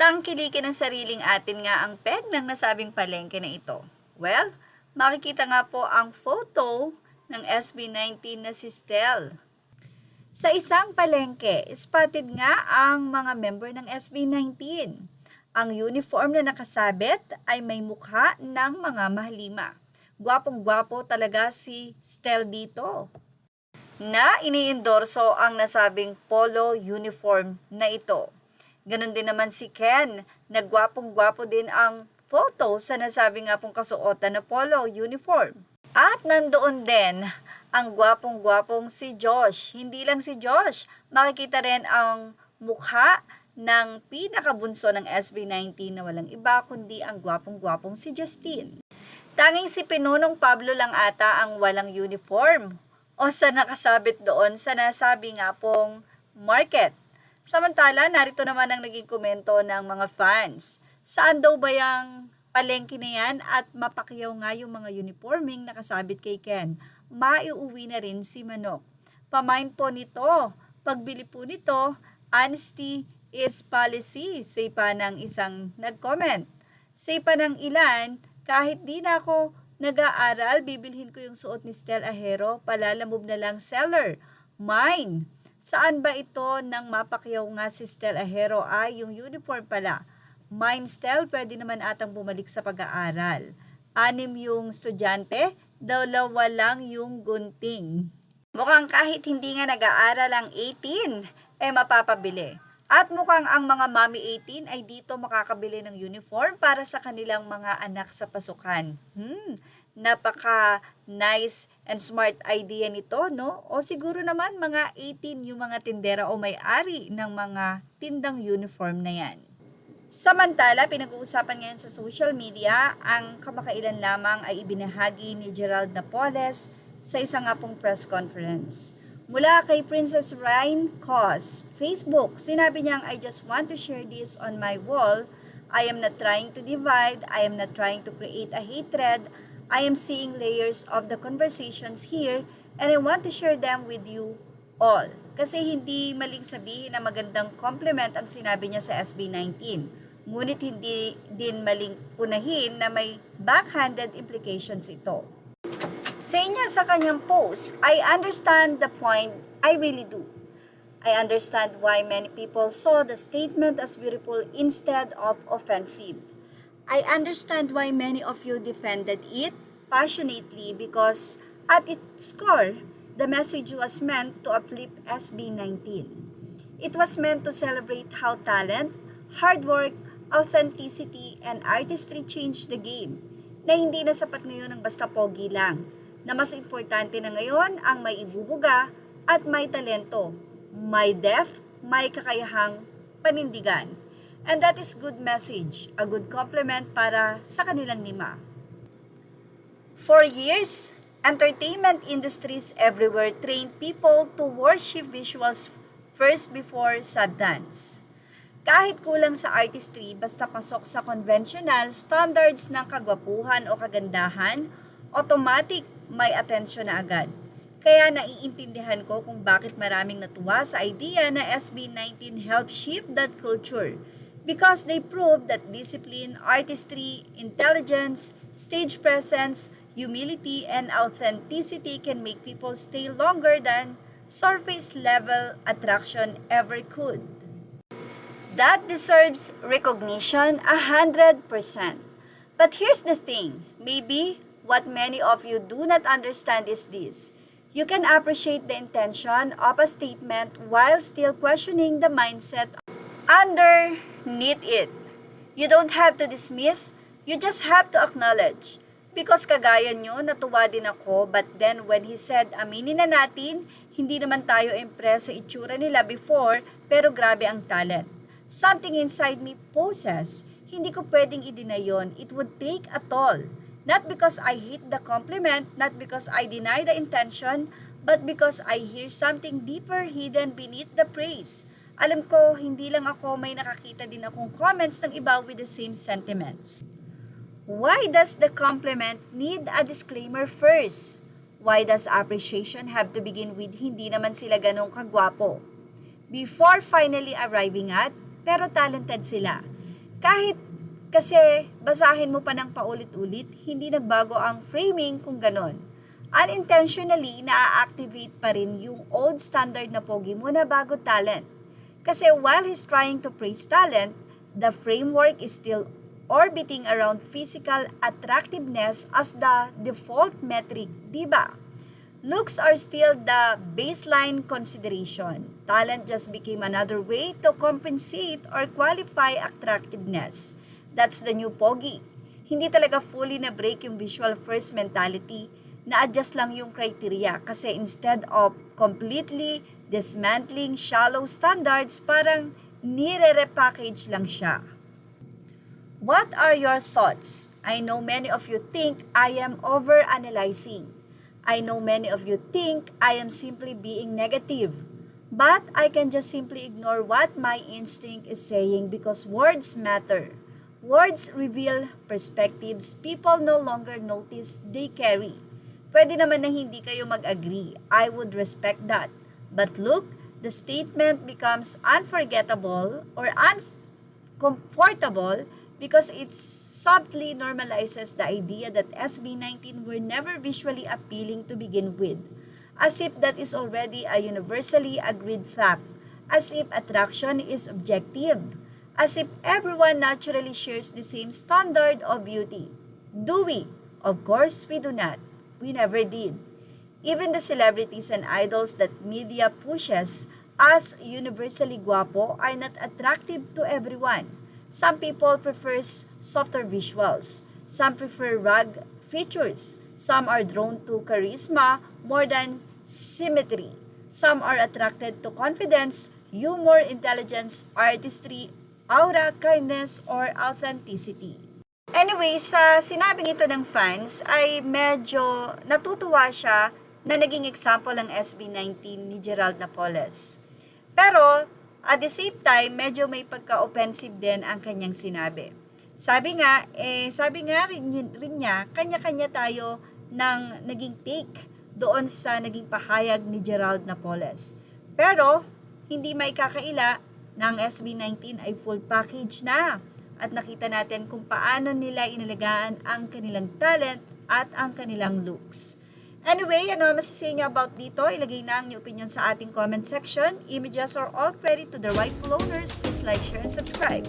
Tangkilikin ang sariling atin nga ang peg ng nasabing palengke na ito. Well, makikita nga po ang photo ng SB19 na si Stel. Sa isang palengke, spotted nga ang mga member ng SB19. Ang uniform na nakasabit ay may mukha ng mga mahalima. Gwapong-gwapo talaga si Stel dito. Na iniendorso ang nasabing polo uniform na ito. Ganon din naman si Ken, nagwapong-gwapo din ang photo sa nasabi nga pong kasuotan na polo uniform. At nandoon din ang gwapong-gwapong si Josh. Hindi lang si Josh, makikita rin ang mukha ng pinakabunso ng SB19 na walang iba kundi ang gwapong-gwapong si Justine. Tanging si Pinunong Pablo lang ata ang walang uniform o sa nakasabit doon sa nasabi nga pong market. Samantala, narito naman ang naging komento ng mga fans. Saan daw ba yung palengke na yan at mapakyaw nga yung mga uniforming nakasabit kay Ken? Maiuwi na rin si Manok. Pamain po nito, pagbili po nito, honesty is policy, say pa ng isang nag-comment. Say pa ng ilan, kahit di na ako nag-aaral, bibilhin ko yung suot ni Stel Ahero, palalamob na lang seller. Mine. Saan ba ito nang mapakyaw nga si Stel Ahero ay yung uniform pala? Mine Stel, pwede naman atang bumalik sa pag-aaral. 6 yung estudyante, dalawa lang yung gunting. Mukhang kahit hindi nga nag-aaral ang 18, mapapabili. At mukhang ang mga mommy 18 ay dito makakabili ng uniform para sa kanilang mga anak sa pasukan. Napaka nice and smart idea nito, no? O siguro naman mga 18 yung mga tindera o may-ari ng mga tindang uniform na yan. Samantala, pinag-uusapan ngayon sa social media, ang kamakailan lamang ay ibinahagi ni Gerald Napoles sa isang nga pong press conference. Mula kay Princess Ryan Cos, Facebook, sinabi niyang, I just want to share this on my wall. I am not trying to divide. I am not trying to create a hatred. I am seeing layers of the conversations here and I want to share them with you all. Kasi hindi maling sabihin na magandang compliment ang sinabi niya sa SB19. Ngunit hindi din maling punahin na may backhanded implications ito. Say niya sa kanyang post, I understand the point, I really do. I understand why many people saw the statement as beautiful instead of offensive. I understand why many of you defended it passionately because at its core, the message was meant to uplift SB19. It was meant to celebrate how talent, hard work, authenticity, and artistry changed the game, na hindi na sapat ngayon ang basta pogi lang, na mas importante na ngayon ang may ibubuga at may talento, may depth, may kakayahang panindigan. And that is good message, a good compliment para sa kanilang 5. For years, entertainment industries everywhere trained people to worship visuals first before substance. Kahit kulang sa artistry, basta pasok sa conventional standards ng kagwapuhan o kagandahan, automatic may atensyon na agad. Kaya naiintindihan ko kung bakit maraming natuwa sa idea na SB19 helped shape that culture. Because they prove that discipline, artistry, intelligence, stage presence, humility, and authenticity can make people stay longer than surface-level attraction ever could. That deserves recognition 100%. But here's the thing, maybe what many of you do not understand is this. You can appreciate the intention of a statement while still questioning the mindset underneath it. You don't have to dismiss, you just have to acknowledge. Because kagaya nyo, natuwa din ako, but then when he said, aminin na natin, hindi naman tayo impress sa itsura nila before, pero grabe ang talent. Something inside me poses. Hindi ko pwedeng i-deny yun. It would take a toll. Not because I hate the compliment, not because I deny the intention, but because I hear something deeper hidden beneath the praise. Alam ko, hindi lang ako, may nakakita din akong comments ng iba with the same sentiments. Why does the compliment need a disclaimer first? Why does appreciation have to begin with hindi naman sila ganong kagwapo? Before finally arriving at, pero talented sila. Kahit kasi basahin mo pa ng paulit-ulit, hindi nagbago ang framing kung ganon. Unintentionally, na-activate pa rin yung old standard na pogi mo na bago talent. Kasi while he's trying to praise talent, the framework is still orbiting around physical attractiveness as the default metric, di ba? Looks are still the baseline consideration. Talent just became another way to compensate or qualify attractiveness. That's the new pogi. Hindi talaga fully na break yung visual first mentality, na-adjust lang yung criteria kasi instead of completely dismantling shallow standards, parang nire-repackage lang siya. What are your thoughts? I know many of you think I am overanalyzing. I know many of you think I am simply being negative. But I can just simply ignore what my instinct is saying because words matter. Words reveal perspectives people no longer notice they carry. Pwede naman na hindi kayo mag-agree. I would respect that. But look, the statement becomes unforgettable or uncomfortable because it subtly normalizes the idea that SB19 were never visually appealing to begin with, as if that is already a universally agreed fact, as if attraction is objective, as if everyone naturally shares the same standard of beauty. Do we? Of course we do not. We never did. Even the celebrities and idols that media pushes as universally guapo are not attractive to everyone. Some people prefer softer visuals. Some prefer rugged features. Some are drawn to charisma more than symmetry. Some are attracted to confidence, humor, intelligence, artistry, aura, kindness, or authenticity. Anyway, sa sinabing ito ng fans ay medyo natutuwa siya na naging example ng SB19 ni Gerald Napoles. Pero at the same time, medyo may pagka-offensive din ang kanyang sinabi. Sabi nga rin niya, kanya-kanya tayo ng naging take doon sa naging pahayag ni Gerald Napoles. Pero, hindi maikakaila na ang SB19 ay full package na. At nakita natin kung paano nila inalagaan ang kanilang talent at ang kanilang looks. Anyway, ano masasay niyo about dito? Ilagay na ang inyong opinion sa ating comment section. Images are all credit to the rightful owners. Please like, share, and subscribe.